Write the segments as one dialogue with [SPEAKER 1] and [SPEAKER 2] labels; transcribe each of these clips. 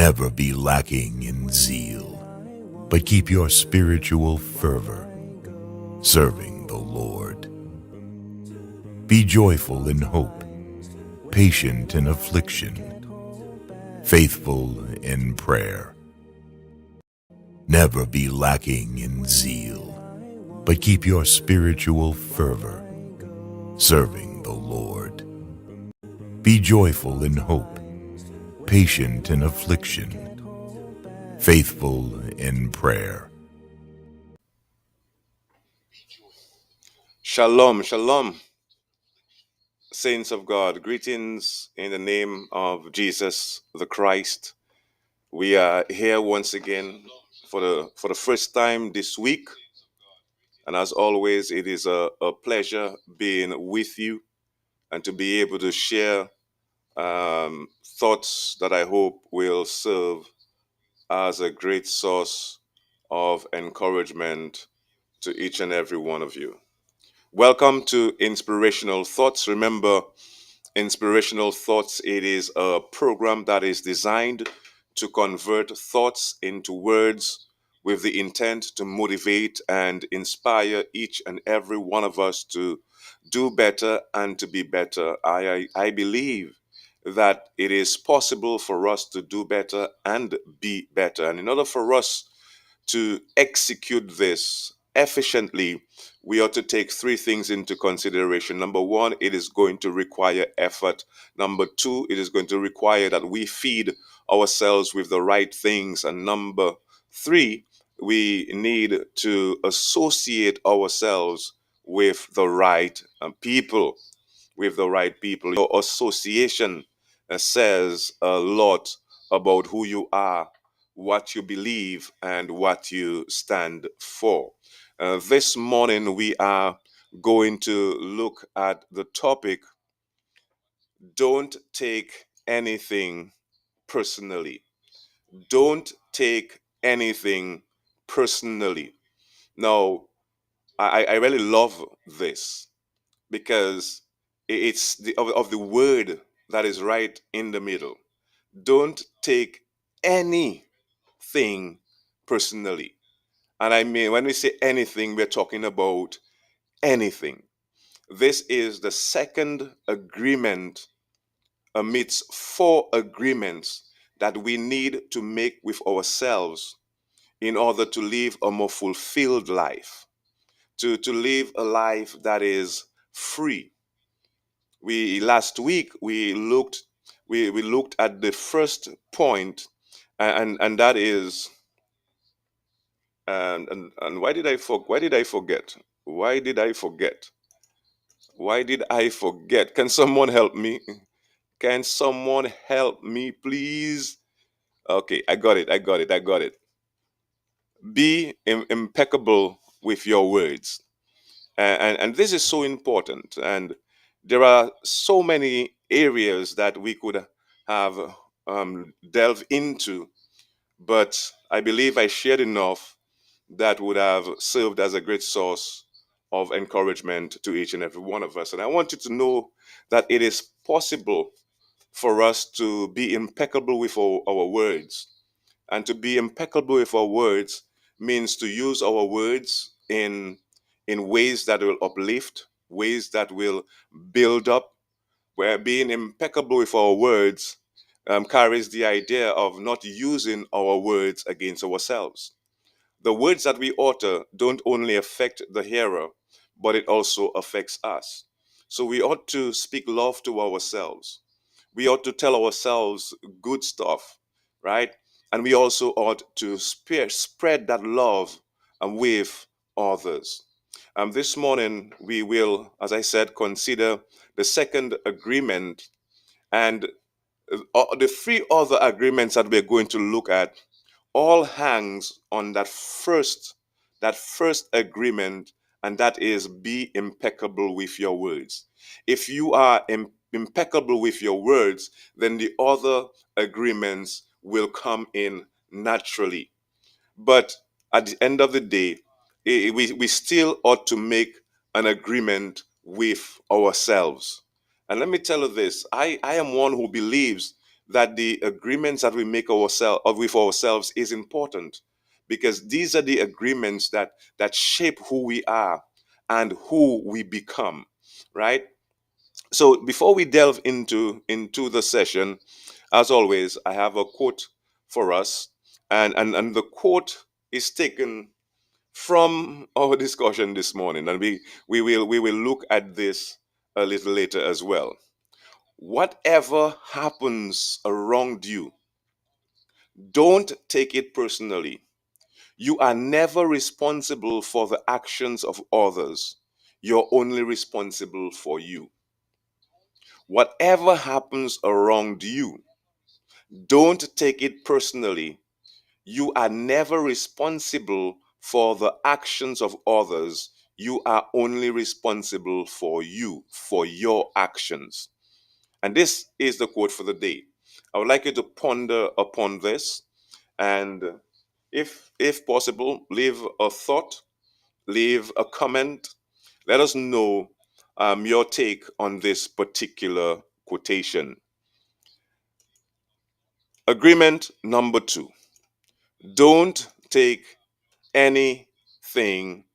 [SPEAKER 1] Never be lacking in zeal, but keep your spiritual fervor serving the Lord. Be joyful in hope, patient in affliction, faithful in prayer. Never be lacking in zeal, but keep your spiritual fervor serving the Lord. Be joyful in hope, patient in affliction, faithful in prayer.
[SPEAKER 2] Shalom, shalom, saints of God. Greetings in the name of Jesus the Christ. We are here once again for the first time this week. And as always, it is a pleasure being with you and to be able to share thoughts that I hope will serve as a great source of encouragement to each and every one of you. Welcome to Inspirational Thoughts. Remember, Inspirational Thoughts, it is a program that is designed to convert thoughts into words with the intent to motivate and inspire each and every one of us to do better and to be better. I believe that it is possible for us to do better and be better. And in order for us to execute this efficiently, we ought to take three things into consideration. Number one, it is going to require effort. Number two, it is going to require that we feed ourselves with the right things. And number three, we need to associate ourselves with the right people. With the right people. Your association says a lot about who you are, what you believe, and what you stand for. This morning, we are going to look at the topic, don't take anything personally. Don't take anything personally. Now, I really love this because it's of the word that is right in the middle. Don't take anything personally. And I mean, when we say anything, we're talking about anything. This is the second agreement amidst four agreements that we need to make with ourselves in order to live a more fulfilled life, to live a life that is free. We last week we looked at the first point, and that is and why did I forget? Why did I forget? Why did I forget? Can someone help me? Can someone help me, please? Okay, I got it. Be impeccable with your words. And this is so important. And there are so many areas that we could have delved into, but I believe I shared enough that would have served as a great source of encouragement to each and every one of us. And I want you to know that it is possible for us to be impeccable with our words. And to be impeccable with our words means to use our words in ways that will uplift, ways that will build up. Where being impeccable with our words carries the idea of not using our words against ourselves. The words that we utter don't only affect the hearer, but it also affects us. So we ought to speak love to ourselves. We ought to tell ourselves good stuff, right? And we also ought to spread that love with others. This morning, we will, as I said, consider the second agreement, and the three other agreements that we're going to look at all hangs on that first agreement, and that is be impeccable with your words. If you are impeccable with your words, then the other agreements will come in naturally. But at the end of the day, we still ought to make an agreement with ourselves. And let me tell you this, I am one who believes that the agreements that we make with ourselves is important, because these are the agreements that shape who we are and who we become, right? So before we delve into the session, as always, I have a quote for us, and the quote is taken from our discussion this morning, and we will look at this a little later as well. Whatever happens around you, don't take it personally. You are never responsible for the actions of others. You're only responsible for you. Whatever happens around you, don't take it personally. You are never responsible for the actions of others. You are only responsible for you, for your actions. And this is the quote for the day. I would like you to ponder upon this, and if possible, leave a thought, leave a comment. Let us know your take on this particular quotation. Agreement number 2: don't take anything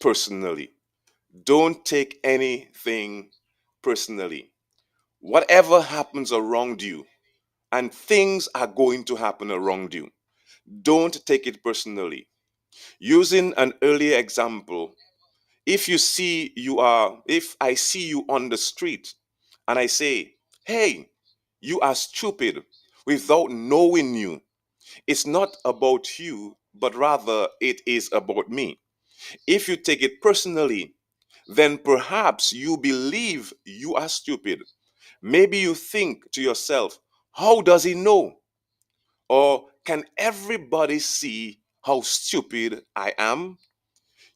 [SPEAKER 2] personally. Don't take anything personally. Whatever happens around you, and things are going to happen around you, don't take it personally. Using an earlier example, if I see you on the street and I say, hey, you are stupid, without knowing you, it's not about you, but rather it is about me. If you take it personally, then perhaps you believe you are stupid. Maybe you think to yourself, how does he know? Or can everybody see how stupid I am?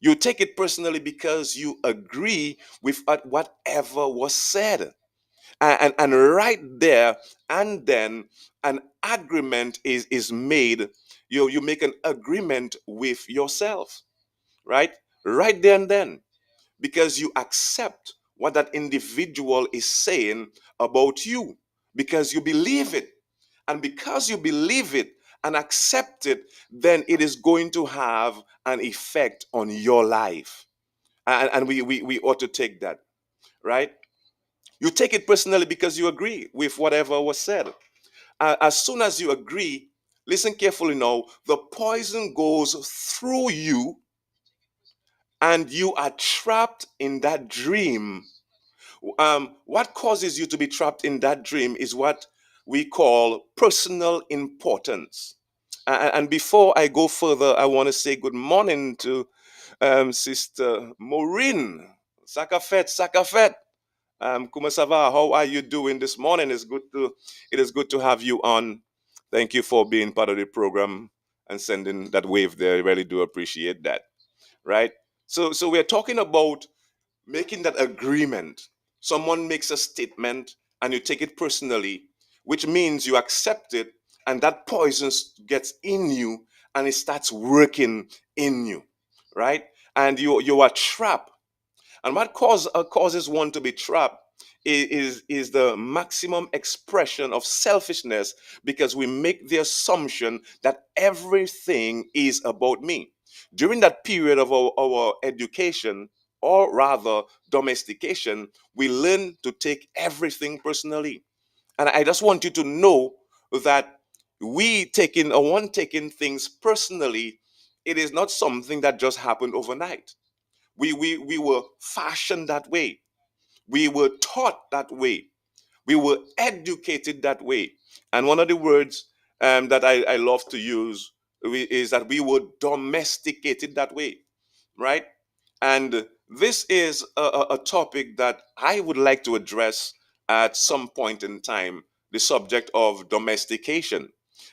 [SPEAKER 2] You take it personally because you agree with whatever was said. And right there and then, an agreement is made. You make an agreement with yourself, right? Right there and then, because you accept what that individual is saying about you, because you believe it. And because you believe it and accept it, then it is going to have an effect on your life. And we ought to take that, right? You take it personally because you agree with whatever was said. As soon as you agree, listen carefully now, the poison goes through you and you are trapped in that dream. What causes you to be trapped in that dream is what we call personal importance. And before I go further, I want to say good morning to Sister Maureen. Sakafet, Sakafet. Kuma Sava, how are you doing this morning? It is good to have you on. Thank you for being part of the program and sending that wave there. I really do appreciate that. Right? So we're talking about making that agreement. Someone makes a statement and you take it personally, which means you accept it, and that poison gets in you and it starts working in you, right? And you are trapped. And what causes one to be trapped is the maximum expression of selfishness, because we make the assumption that everything is about me. During that period of our education, or rather domestication, we learn to take everything personally. And I just want you to know that one taking things personally, it is not something that just happened overnight. We were fashioned that way. We were taught that way. We were educated that way. And one of the words that I love to use is that we were domesticated that way, right? And this is a topic that I would like to address at some point in time, the subject of domestication.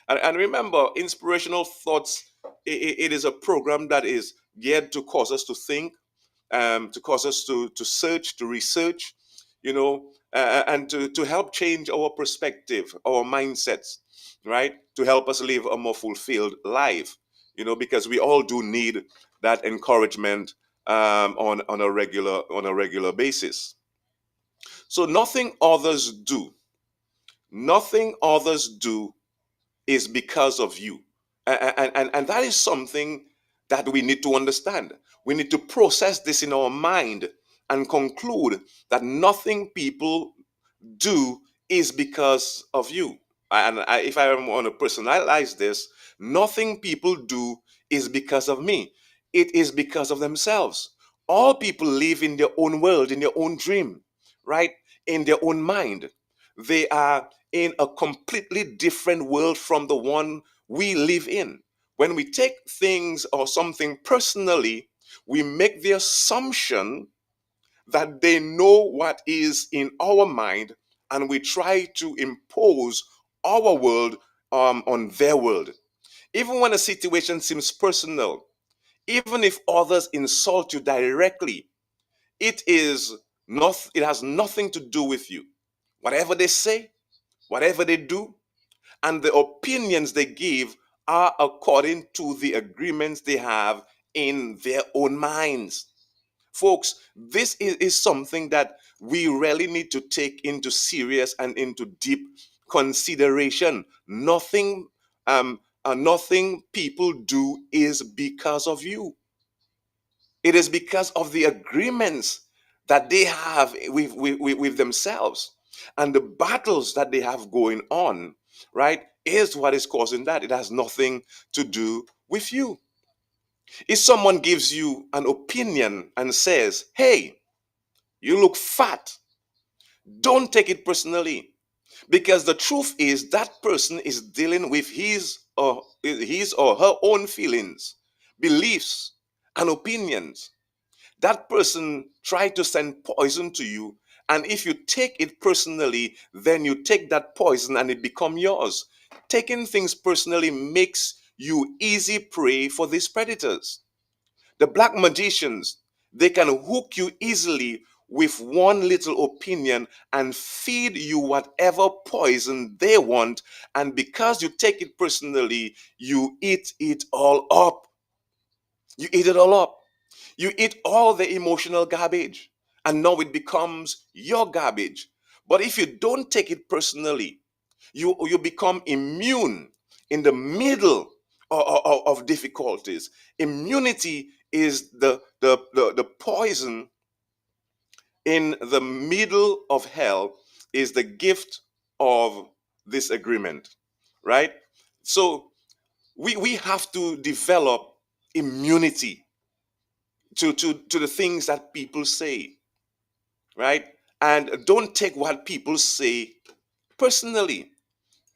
[SPEAKER 2] And remember, Inspirational Thoughts, it is a program that is geared to cause us to think, to cause us to search, to research, and to help change our perspective, our mindsets, right? To help us live a more fulfilled life, because we all do need that encouragement on a regular basis. So nothing others do Nothing others do is because of you. And that is something that we need to understand. We need to process this in our mind and conclude that nothing people do is because of you. If I want to personalize this, nothing people do is because of me. It is because of themselves. All people live in their own world, in their own dream, right? In their own mind. They are in a completely different world from the one we live in. When we take things or something personally, we make the assumption that they know what is in our mind, and we try to impose our world on their world. Even when a situation seems personal, even if others insult you directly, it has nothing to do with you. Whatever they say, whatever they do, and the opinions they give are according to the agreements they have in their own minds. Folks, this is something that we really need to take into serious and into deep consideration. Nothing people do is because of you. It is because of the agreements that they have with themselves, and the battles that they have going on, right, is what is causing that. It has nothing to do with you. If someone gives you an opinion and says, hey, you look fat, don't take it personally, because the truth is that person is dealing with his or her own feelings, beliefs, and opinions. That person tried to send poison to you, and if you take it personally, then you take that poison and it become yours. Taking things personally makes you easy prey for these predators. The black magicians, they can hook you easily with one little opinion and feed you whatever poison they want. And because you take it personally, you eat it all up. You eat it all up. You eat all the emotional garbage. And now it becomes your garbage. But if you don't take it personally, you become immune in the middle of difficulties. Immunity is the poison in the middle of hell, is the gift of this agreement, right? So we have to develop immunity to the things that people say, right? And don't take what people say personally,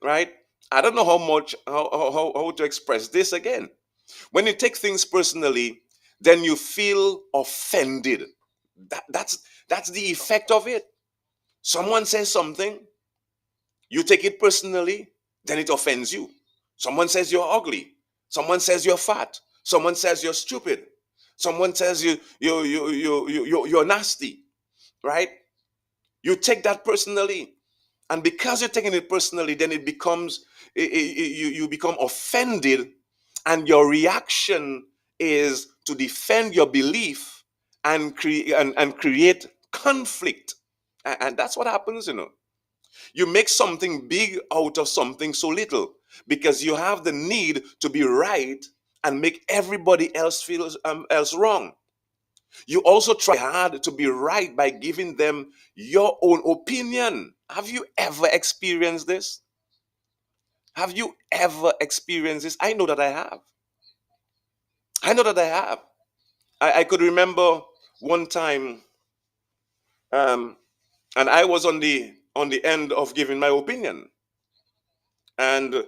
[SPEAKER 2] right? I don't know how to express this again. When you take things personally, then you feel offended. That's the effect of it. Someone says something, you take it personally, then it offends you. Someone says you're ugly. Someone says you're fat. Someone says you're stupid. Someone says you're nasty, right? You take that personally, and because you're taking it personally, then it becomes you become offended, and your reaction is to defend your belief and create conflict. And that's what happens. You make something big out of something so little because you have the need to be right and make everybody else feel else wrong. You also try hard to be right by giving them your own opinion. Have you ever experienced this? Have you ever experienced this? I know that I have. I know that I have. I could remember one time, um, and I was on the end of giving my opinion, and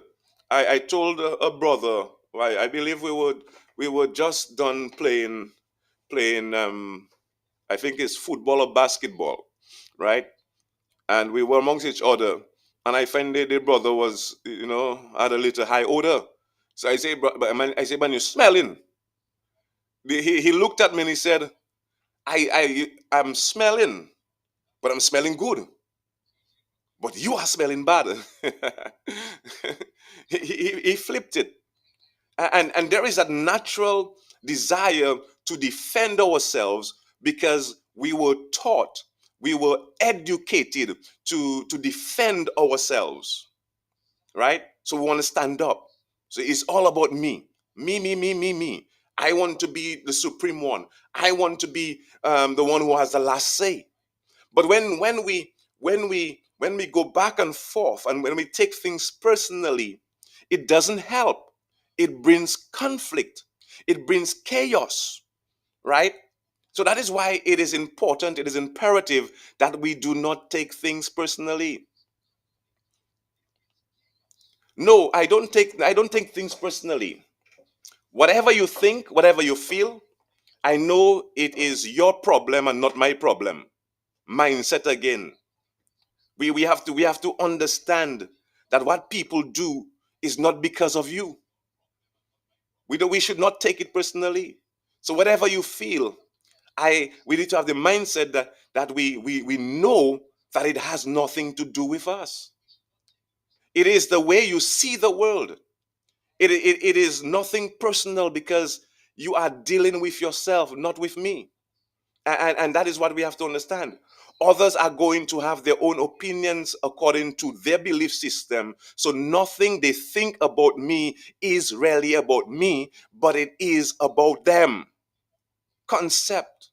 [SPEAKER 2] I told a brother. I believe we were just done playing. I think it's football or basketball, right? And we were amongst each other. And I find the brother was, had a little high odor. So I say, I say, man, you're smelling. He looked at me and he said, I'm smelling, but I'm smelling good. But you are smelling bad. He flipped it. And there is a natural desire to defend ourselves because we were taught, we were educated to defend ourselves, right? So we want to stand up. So it's all about me. Me. I want to be the supreme one. I want to be the one who has the last say. But when we go back and forth, and when we take things personally, it doesn't help. It brings conflict. It brings chaos, right? So that is why it is important, it is imperative that we do not take things personally. No, I don't take things personally. Whatever you think, whatever you feel, I know it is your problem and not my problem. Mindset again. We have to understand that what people do is not because of you. We should not take it personally. So whatever you feel, we need to have the mindset that we know that it has nothing to do with us. It is the way you see the world. It is nothing personal, because you are dealing with yourself, not with me. And that is what we have to understand. Others are going to have their own opinions according to their belief system. So nothing they think about me is really about me, but it is about them. Concept,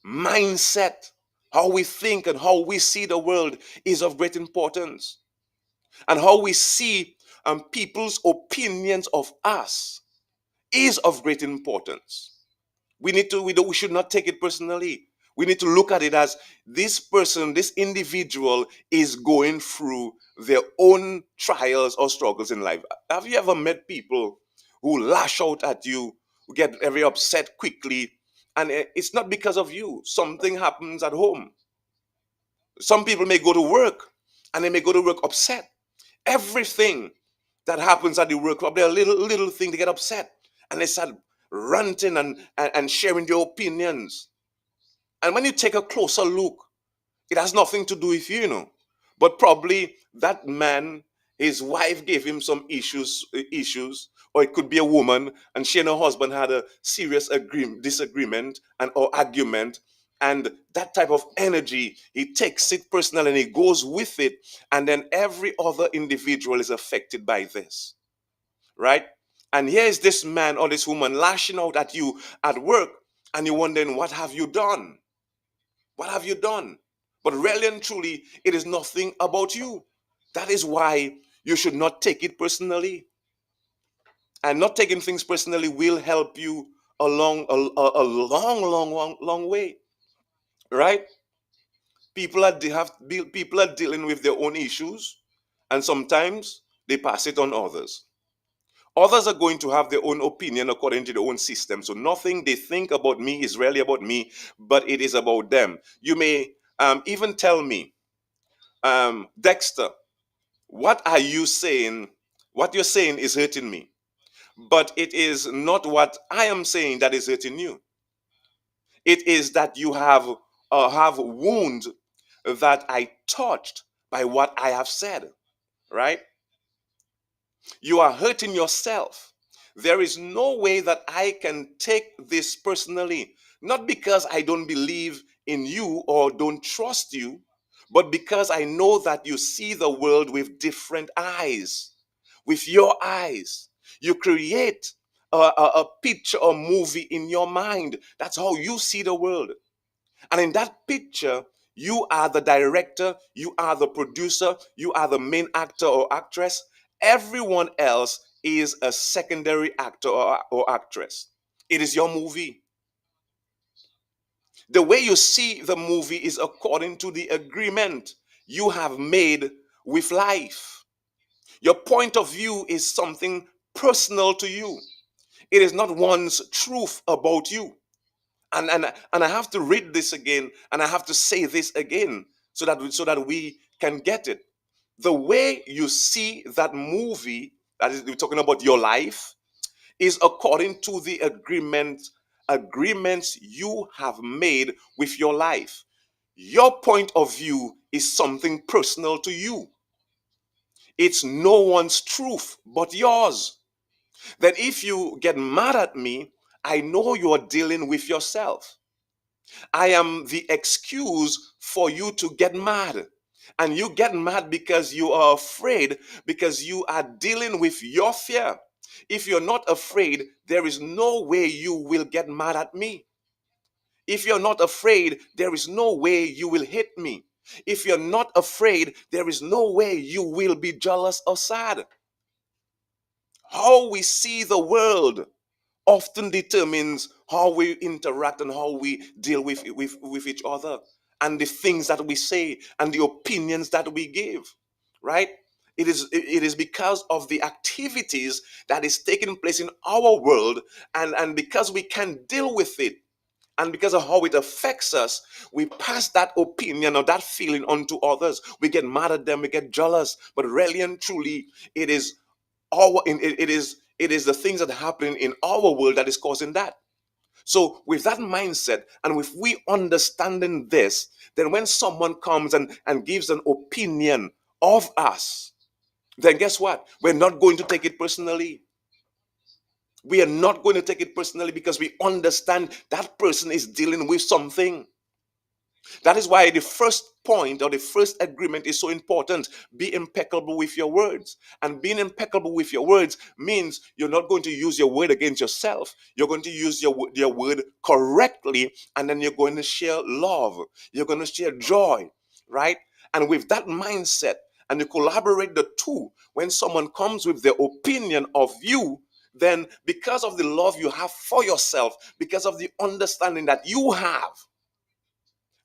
[SPEAKER 2] mindset, how we think and how we see the world is of great importance. And how we see people's opinions of us is of great importance. We should not take it personally. We need to look at it as this person, this individual is going through their own trials or struggles in life. Have you ever met people who lash out at you, who get very upset quickly, and it's not because of you? Something happens at home. Some people may go to work, and they may go to work upset. Everything that happens at the work, probably a little thing, they get upset, and they start ranting and sharing their opinions. And when you take a closer look, it has nothing to do with you. But probably that man, his wife gave him some issues, or it could be a woman, and she and her husband had a serious disagreement and or argument. And that type of energy, he takes it personal and he goes with it. And then every other individual is affected by this, right? And here is this man or this woman lashing out at you at work, and you're wondering, what have you done? What have you done? But really and truly, it is nothing about you. That is why you should not take it personally. And not taking things personally will help you along a long way, right? People are dealing with their own issues, and sometimes they pass it on others. Others are going to have their own opinion according to their own system. So nothing they think about me is really about me, but it is about them. You may even tell me, Dexter, what are you saying? What you're saying is hurting me, but it is not what I am saying that is hurting you. It is that you have wounds that I touched by what I have said, right? You are hurting yourself. There is no way that I can take this personally, not because I don't believe in you or don't trust you, but because I know that you see the world with different eyes. With your eyes, you create a picture or movie in your mind. That's how you see the world. And in that picture, you are the director, you are the producer, you are the main actor or actress. Everyone else is a secondary actor or actress. It is your movie. The way you see the movie is according to the agreement you have made with life. Your point of view is something personal to you. It is not one's truth about you. And I have to read this again, and I have to say this again, so that we can get it. The way you see that movie, that is, we're talking about your life, is according to the agreements you have made with your life. Your point of view is something personal to you. It's no one's truth but yours. That if you get mad at me, I know you are dealing with yourself. I am the excuse for you to get mad. And you get mad because you are afraid, because you are dealing with your fear. If you're not afraid, there is no way you will get mad at me. If you're not afraid, there is no way you will hate me. If you're not afraid, there is no way you will be jealous or sad. How we see the world often determines how we interact and how we deal with each other, and the things that we say and the opinions that we give, right? It is because of the activities that is taking place in our world, and because we can deal with it, and because of how it affects us, we pass that opinion or that feeling on to others. We get mad at them, we get jealous, but really and truly, it is it is the things that happen in our world that is causing that. So with that mindset, and with we understanding this, then when someone comes and gives an opinion of us, then guess what? We're not going to take it personally. We are not going to take it personally because we understand that person is dealing with something. That is why the first point or the first agreement is so important. Be impeccable with your words. And being impeccable with your words means you're not going to use your word against yourself. You're going to use your word correctly, and then you're going to share love. You're going to share joy, right? And with that mindset, and you collaborate the two, when someone comes with their opinion of you, then because of the love you have for yourself, because of the understanding that you have,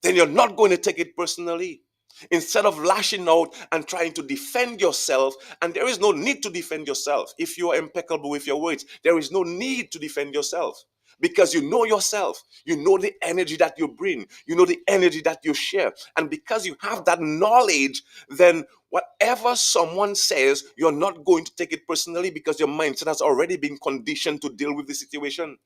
[SPEAKER 2] then you're not going to take it personally. Instead of lashing out and trying to defend yourself, and there is no need to defend yourself if you are impeccable with your words, there is no need to defend yourself because you know yourself, you know the energy that you bring, you know the energy that you share. And because you have that knowledge, then whatever someone says, you're not going to take it personally because your mindset has already been conditioned to deal with the situation.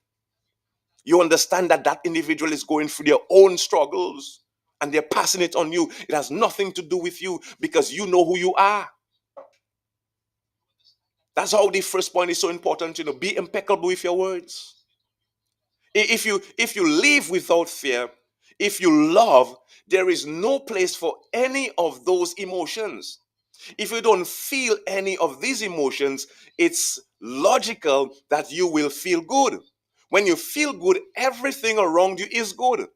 [SPEAKER 2] You understand that that individual is going through their own struggles and they're passing it on you. It has nothing to do with you because you know who you are. That's how the first point is so important. Be impeccable with your words. If you live without fear, if you love, there is no place for any of those emotions. If you don't feel any of these emotions, it's logical that you will feel good. When you feel good, everything around you is good.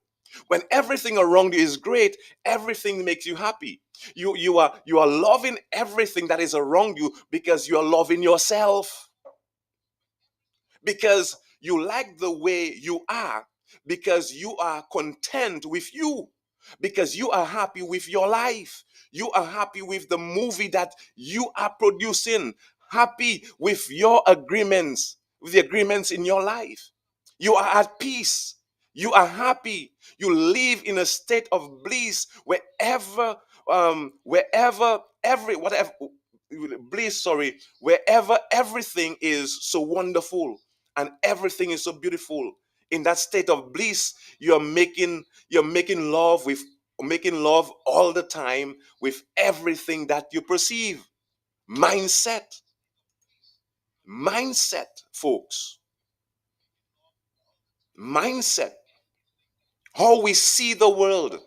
[SPEAKER 2] When everything around you is great, everything makes you happy. You are loving everything that is around you because you are loving yourself, because you like the way you are, because you are content with you, because you are happy with your life. You are happy with the movie that you are producing, happy with your agreements, with the agreements in your life. You are at peace. You are happy. You live in a state of bliss wherever every whatever bliss, sorry, wherever everything is so wonderful and everything is so beautiful. In that state of bliss, you're making love all the time with everything that you perceive. Mindset, mindset, folks. Mindset. How we see the world,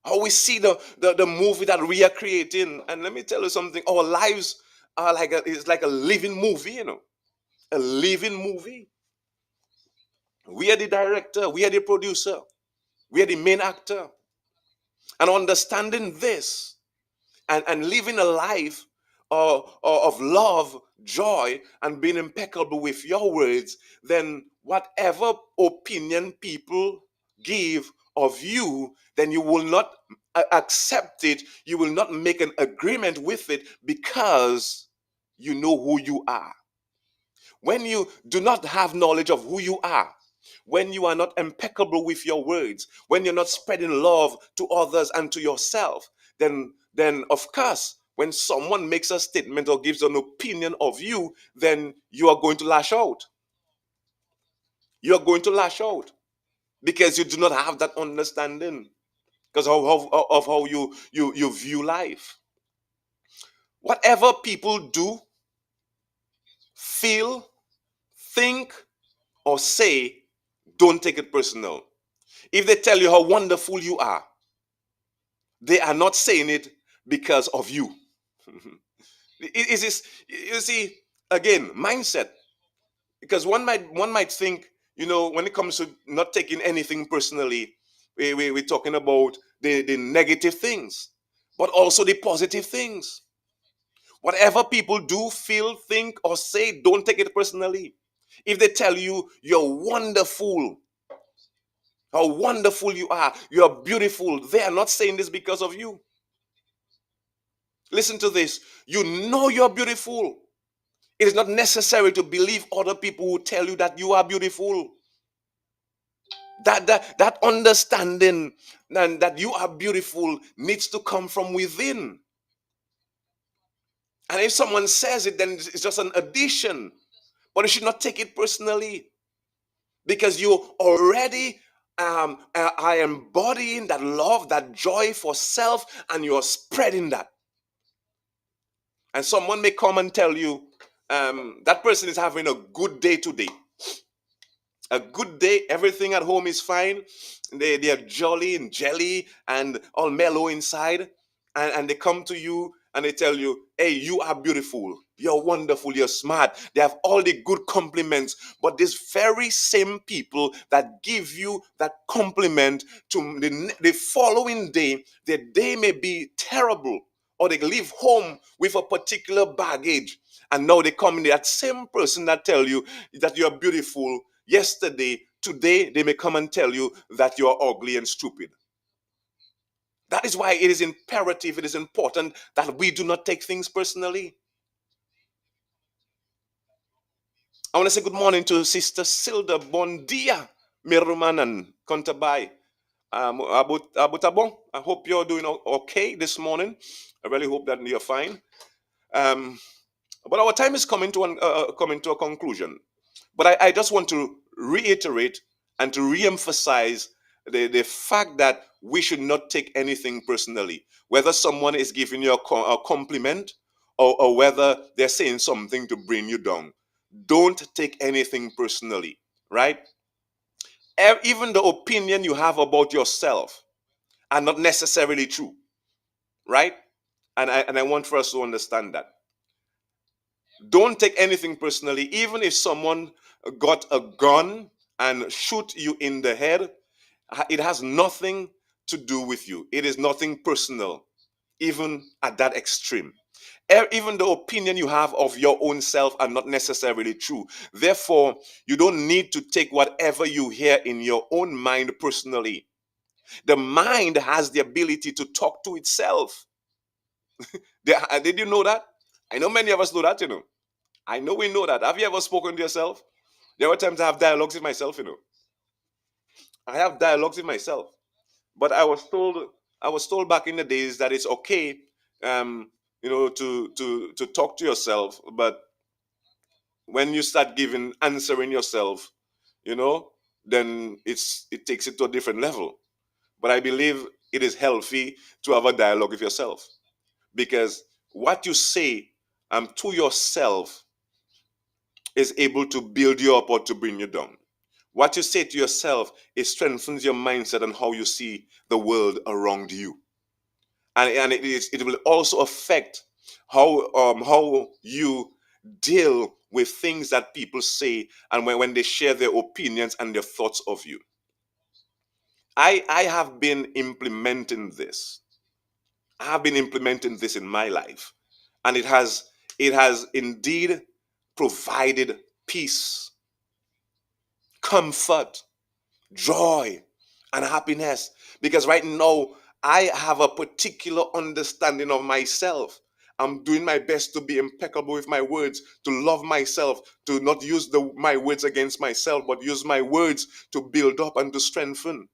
[SPEAKER 2] how we see the movie that we are creating. And let me tell you something, our lives are it's like a living movie. A living movie. We are the director, we are the producer, we are the main actor. And understanding this, and living a life of love, joy, and being impeccable with your words, then whatever opinion people give of you, then you will not accept it. You will not make an agreement with it because you know who you are. When you do not have knowledge of who you are, when you are not impeccable with your words, when you're not spreading love to others and to yourself, then of course, when someone makes a statement or gives an opinion of you, then you are going to lash out. You are going to lash out because you do not have that understanding because of how you view life. Whatever people do, feel, think, or say, don't take it personal. If they tell you how wonderful you are, they are not saying it because of you. It is, you see, again, mindset. Because one might think, when it comes to not taking anything personally, we're talking about the negative things, but also the positive things. Whatever people do, feel, think, or say, don't take it personally. If they tell you you're wonderful, how wonderful you are, you're beautiful, they are not saying this because of you. Listen to this. You know you're beautiful. It is not necessary to believe other people who tell you that you are beautiful. That understanding and that you are beautiful needs to come from within. And if someone says it, then it's just an addition. But you should not take it personally, because you already are embodying that love, that joy for self, and you're spreading that. And someone may come and tell you that person is having a good day today. A good day, everything at home is fine. They are jolly and jelly and all mellow inside. And they come to you and they tell you, hey, you are beautiful, you're wonderful, you're smart. They have all the good compliments. But these very same people that give you that compliment, to the following day, their day may be terrible, or they leave home with a particular baggage. And now they come in, that same person that tell you that you're beautiful yesterday, today they may come and tell you that you're ugly and stupid. That is why it is imperative, it is important that we do not take things personally. I want to say good morning to Sister Silda. Bon dia, Mirumanan, Kontabay. Abutabon, I hope you're doing okay this morning. I really hope that you're fine. Um, but our time is coming to a conclusion. But I just want to reiterate and to re-emphasize the fact that we should not take anything personally. Whether someone is giving you a compliment, or whether they're saying something to bring you down. Don't take anything personally, right? Even the opinion you have about yourself are not necessarily true, right? And I want for us to understand that. Don't take anything personally. Even if someone got a gun and shoot you in the head, it has nothing to do with you. It is nothing personal, even at that extreme. Even the opinion you have of your own self are not necessarily true. Therefore, you don't need to take whatever you hear in your own mind personally. The mind has the ability to talk to itself. Did you know that? I know many of us know that. I know we know that. Have you ever spoken to yourself? There were times I have dialogues with myself. I have dialogues with myself. But I was told back in the days that it's okay, to talk to yourself. But when you start answering yourself, you know, then it takes it to a different level. But I believe it is healthy to have a dialogue with yourself, because what you say to yourself is able to build you up or to bring you down. What you say to yourself, it strengthens your mindset and how you see the world around you. And it will also affect how you deal with things that people say, and when they share their opinions and their thoughts of you. I have been implementing this. I have been implementing this in my life, and it has indeed provided peace, comfort, joy, and happiness. Because right now, I have a particular understanding of myself. I'm doing my best to be impeccable with my words, to love myself, to not use my words against myself, but use my words to build up and to strengthen.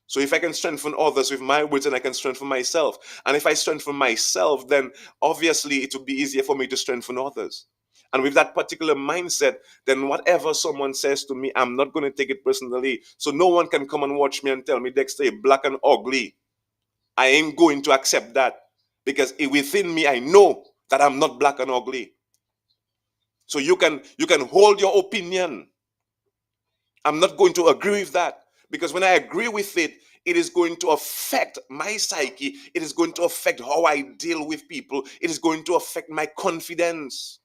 [SPEAKER 2] So if I can strengthen others with my words, then I can strengthen myself. And if I strengthen myself, then obviously it will be easier for me to strengthen others. And with that particular mindset, then whatever someone says to me, I'm not going to take it personally. So no one can come and watch me and tell me, Dexter, you're black and ugly. I ain't going to accept that, because within me, I know that I'm not black and ugly. So you can hold your opinion. I'm not going to agree with that, Because when I agree with it, it is going to affect my psyche. It is going to affect how I deal with people. It is going to affect my confidence.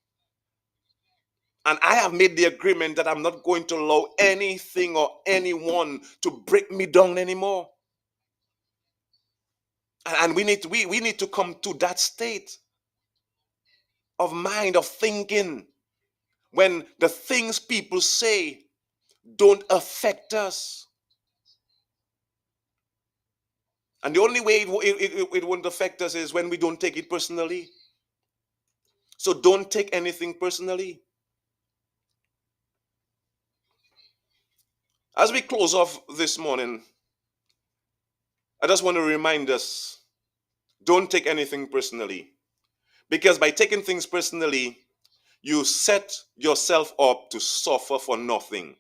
[SPEAKER 2] And I have made the agreement that I'm not going to allow anything or anyone to break me down anymore. And we need to come to that state of mind, of thinking, when the things people say don't affect us. And the only way it won't affect us is when we don't take it personally. So don't take anything personally. As we close off this morning, I just want to remind us, don't take anything personally. Because by taking things personally, you set yourself up to suffer for nothing.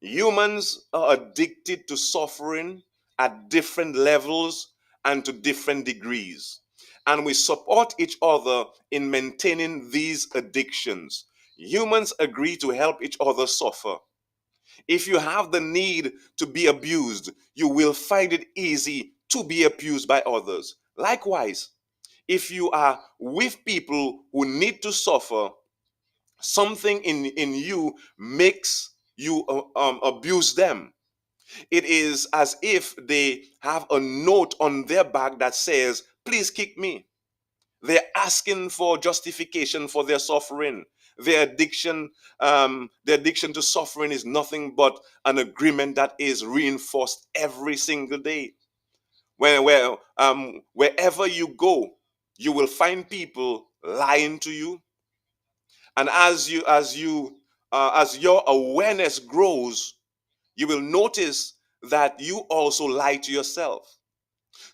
[SPEAKER 2] Humans are addicted to suffering at different levels and to different degrees. And we support each other in maintaining these addictions. Humans agree to help each other suffer. If you have the need to be abused, you will find it easy to be abused by others. Likewise, if you are with people who need to suffer, something in you makes you abuse them. It is as if they have a note on their back that says, please kick me. They're asking for justification for their suffering. Their addiction to suffering is nothing but an agreement that is reinforced every single day. Wherever you go, you will find people lying to you, and as your awareness grows, you will notice that you also lie to yourself.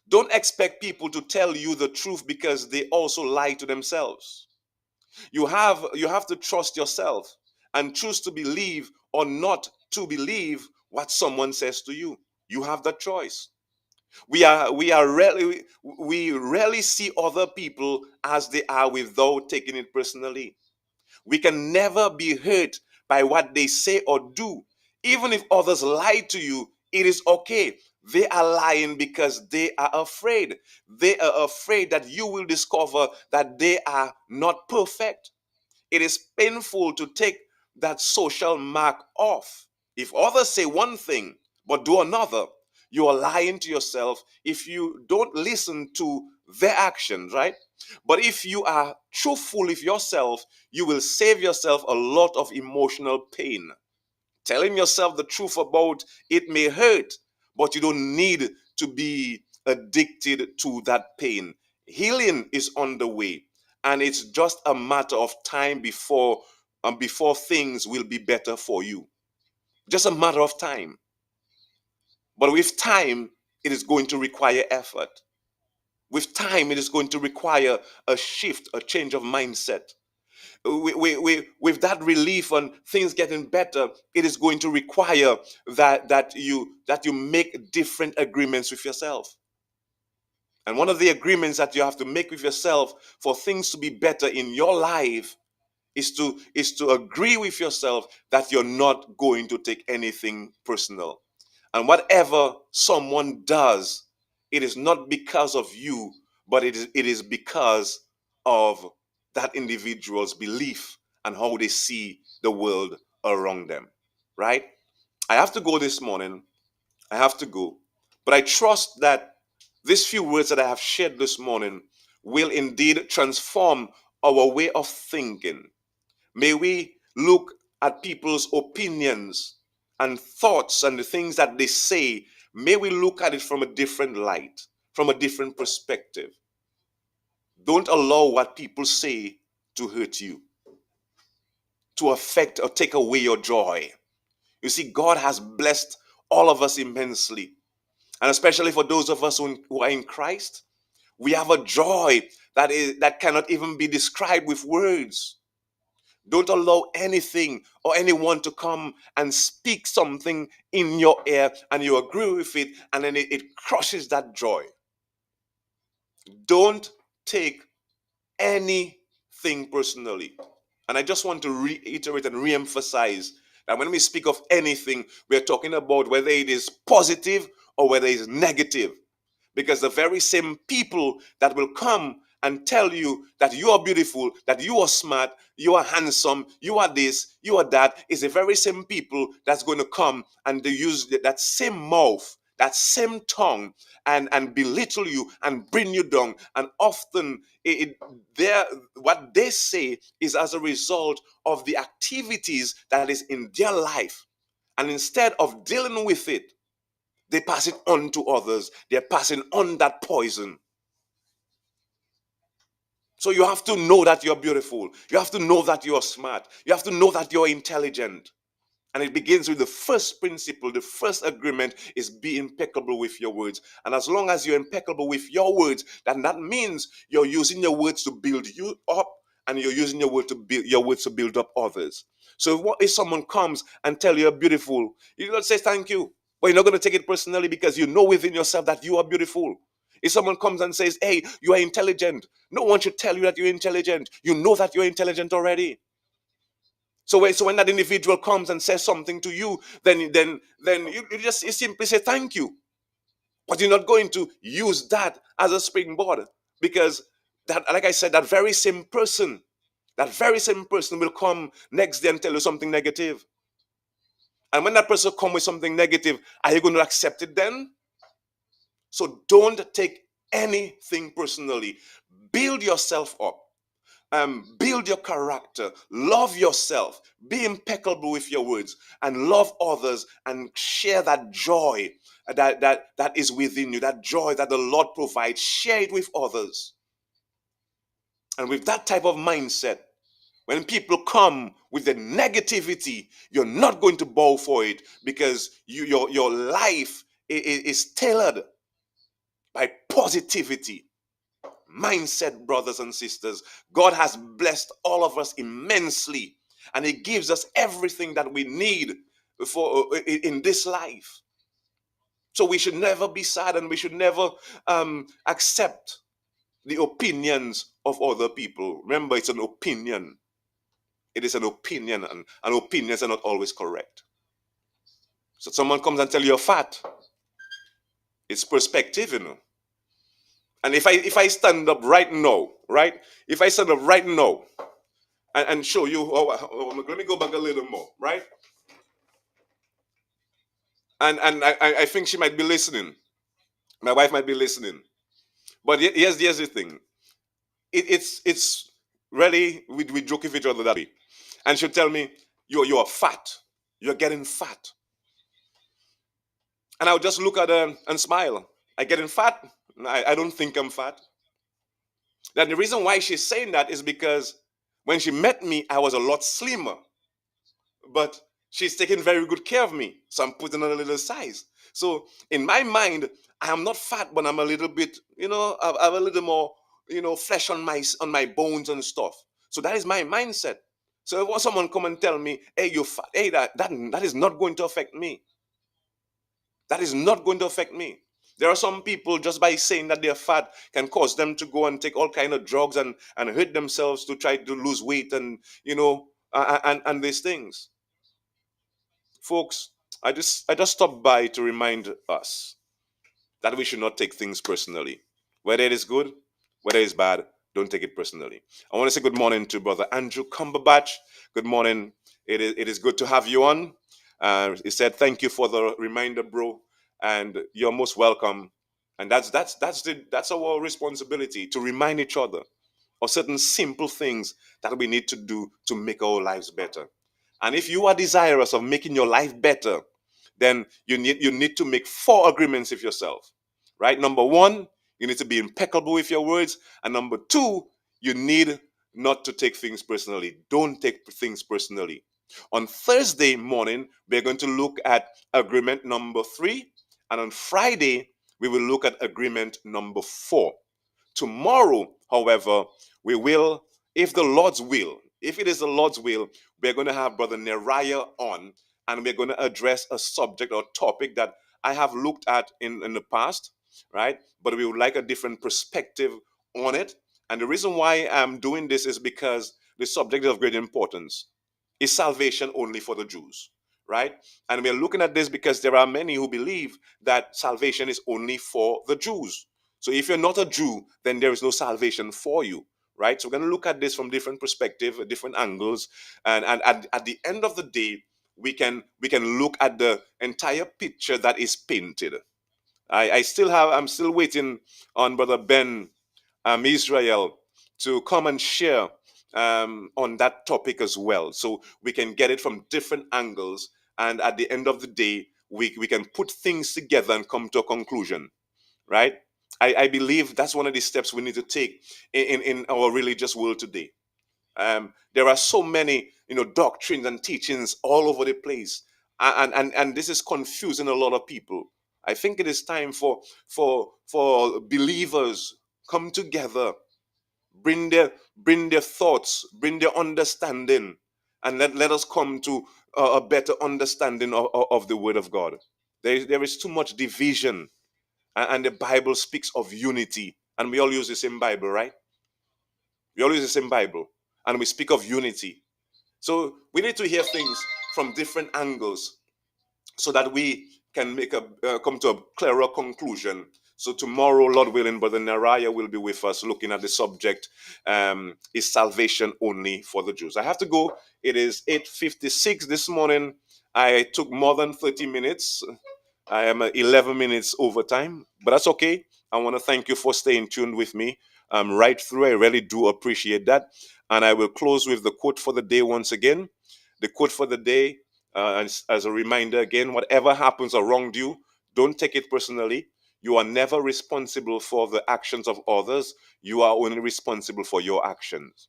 [SPEAKER 2] Don't expect people to tell you the truth because they also lie to themselves. You have to trust yourself and choose to believe or not to believe what someone says to you. You have that choice. We rarely see other people as they are without taking it personally. We can never be hurt by what they say or do. Even if others lie to you, it is okay. They are lying because they are afraid. They are afraid that you will discover that they are not perfect. It is painful to take that social mark off. If others say one thing but do another, you are lying to yourself if you don't listen to their actions, right? But if you are truthful with yourself, you will save yourself a lot of emotional pain. Telling yourself the truth about it may hurt, but you don't need to be addicted to that pain. Healing is on the way, and it's just a matter of time before things will be better for you. Just a matter of time. But with time, it is going to require effort. With time, it is going to require a shift, a change of mindset. With that relief and things getting better, it is going to require that you make different agreements with yourself. And one of the agreements that you have to make with yourself for things to be better in your life is to agree with yourself that you're not going to take anything personal. And whatever someone does, it is not because of you, but it is because of that individual's belief and how they see the world around them. Right? I have to go this morning. I have to go. But I trust that these few words that I have shared this morning will indeed transform our way of thinking. May we look at people's opinions and thoughts and the things that they say. May we look at it from a different light, from a different perspective. Don't allow what people say to hurt you, to affect or take away your joy. You see, God has blessed all of us immensely. And especially for those of us who are in Christ, we have a joy that cannot even be described with words. Don't allow anything or anyone to come and speak something in your ear and you agree with it, and then it crushes that joy. Don't take anything personally. And I just want to reiterate and re-emphasize And when we speak of anything, we're talking about whether it is positive or whether it is negative. Because the very same people that will come and tell you that you are beautiful, that you are smart, you are handsome, you are this, you are that, is the very same people that's going to come and they use that same mouth, that same tongue, and belittle you and bring you down. And often what they say is as a result of the activities that is in their life. And instead of dealing with it, they pass it on to others. They're passing on that poison. So you have to know that you're beautiful. You have to know that you're smart. You have to know that you're intelligent. And it begins with the first principle. The first agreement is be impeccable with your words. And as long as you're impeccable with your words, then that means you're using your words to build you up, and you're using your words to build up others. So what if someone comes and tell you you're beautiful? You don't say thank you. But you're not going to take it personally because you know within yourself that you are beautiful. If someone comes and says, hey, you are intelligent, no one should tell you that you're intelligent. You know that you're intelligent already. So when that individual comes and says something to you, then you simply say thank you. But you're not going to use that as a springboard, because that, like I said, that very same person will come next day and tell you something negative. And when that person comes with something negative, are you going to accept it then? So don't take anything personally. Build yourself up. Build your character, love yourself, be impeccable with your words, and love others, and share that joy that is within you, that joy that the Lord provides. Share it with others. And with that type of mindset, when people come with the negativity, you're not going to bow for it, because your life is tailored by positivity. Mindset, brothers and sisters. God has blessed all of us immensely, and He gives us everything that we need for in this life. So we should never be sad, and we should never accept the opinions of other people. Remember, it's an opinion. It is an opinion, and opinions are not always correct. So someone comes and tell you you're fat. It's perspective, you know. And if I stand up right now, right? If I stand up right now and show you, let me go back a little more, right? And I think she might be listening. My wife might be listening. But here's the thing. It's really, we joke with each other that way. And she'll tell me, you're fat. You're getting fat. And I'll just look at her and smile. I getting fat? I don't think I'm fat. Then the reason why she's saying that is because when she met me, I was a lot slimmer. But she's taking very good care of me. So I'm putting on a little size. So in my mind, I am not fat, but I'm a little bit, I have a little more, flesh on my bones and stuff. So that is my mindset. So if someone come and tell me, hey, you're fat, hey, that is not going to affect me. That is not going to affect me. There are some people, just by saying that they're fat, can cause them to go and take all kind of drugs and hurt themselves to try to lose weight, and and these things. Folks, I just stopped by to remind us that we should not take things personally. Whether it is good, whether it's bad, don't take it personally. I want to say good morning to Brother Andrew Cumberbatch. Good morning. It is good to have you on. He said, thank you for the reminder, bro. And you're most welcome. And that's our responsibility, to remind each other of certain simple things that we need to do to make our lives better. And if you are desirous of making your life better, then you need to make 4 agreements with yourself. Right? Number 1, you need to be impeccable with your words. And number 2, you need not to take things personally. Don't take things personally. On Thursday morning, we're going to look at agreement number 3. And on Friday, we will look at agreement number 4. Tomorrow, however, we will, if the Lord's will, if it is the Lord's will, we're going to have Brother Neriah on, and we're going to address a subject or topic that I have looked at in the past, right? But we would like a different perspective on it. And the reason why I'm doing this is because the subject is of great importance. Is salvation only for the Jews? right? And we're looking at this because there are many who believe that salvation is only for the Jews. So if you're not a Jew, then there is no salvation for you, right? So we're going to look at this from different perspectives, different angles, and at the end of the day, we can look at the entire picture that is painted. I'm still waiting on Brother Ben Israel to come and share on that topic as well. So we can get it from different angles. And at the end of the day, we can put things together and come to a conclusion, right? I believe that's one of the steps we need to take in our religious world today. There are so many, doctrines and teachings all over the place, and this is confusing a lot of people. I think it is time for believers come together, bring their thoughts, bring their understanding, and let us come to a better understanding of the Word of God. There is too much division, and the Bible speaks of unity, and we all use the same Bible, right? We all use the same Bible, and we speak of unity. So we need to hear things from different angles so that we can come to a clearer conclusion. So tomorrow, Lord willing, Brother Naraya will be with us looking at the subject, is salvation only for the Jews? I have to go. It is 8:56 this morning. I took more than 30 minutes. I am 11 minutes over time, but that's okay. I want to thank you for staying tuned with me right through. I really do appreciate that. And I will close with the quote for the day once again. The quote for the day, as a reminder again, whatever happens or wronged you, don't take it personally. You are never responsible for the actions of others. You are only responsible for your actions.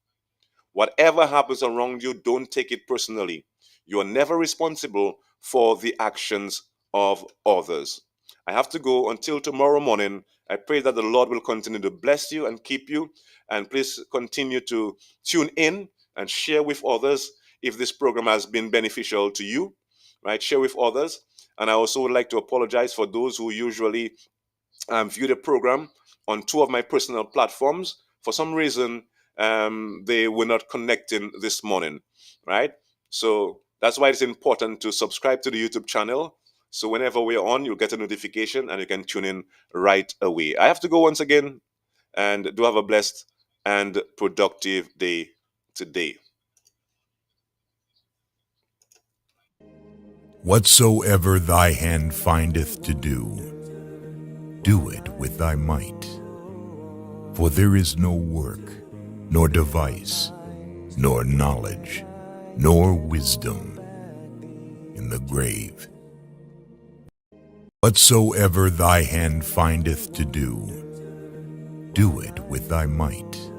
[SPEAKER 2] Whatever happens around you, don't take it personally. You are never responsible for the actions of others. I have to go until tomorrow morning. I pray that the Lord will continue to bless you and keep you. And please continue to tune in and share with others if this program has been beneficial to you, right? Share with others. And I also would like to apologize for those who usually view the program on two of my personal platforms. For some reason, they were not connecting this morning, right? So that's why it's important to subscribe to the YouTube channel. So whenever we're on, you'll get a notification and you can tune in right away. I have to go once again, and do have a blessed and productive day today.
[SPEAKER 1] Whatsoever thy hand findeth to do, do it with thy might. For there is no work, nor device, nor knowledge, nor wisdom in the grave. Whatsoever thy hand findeth to do, do it with thy might.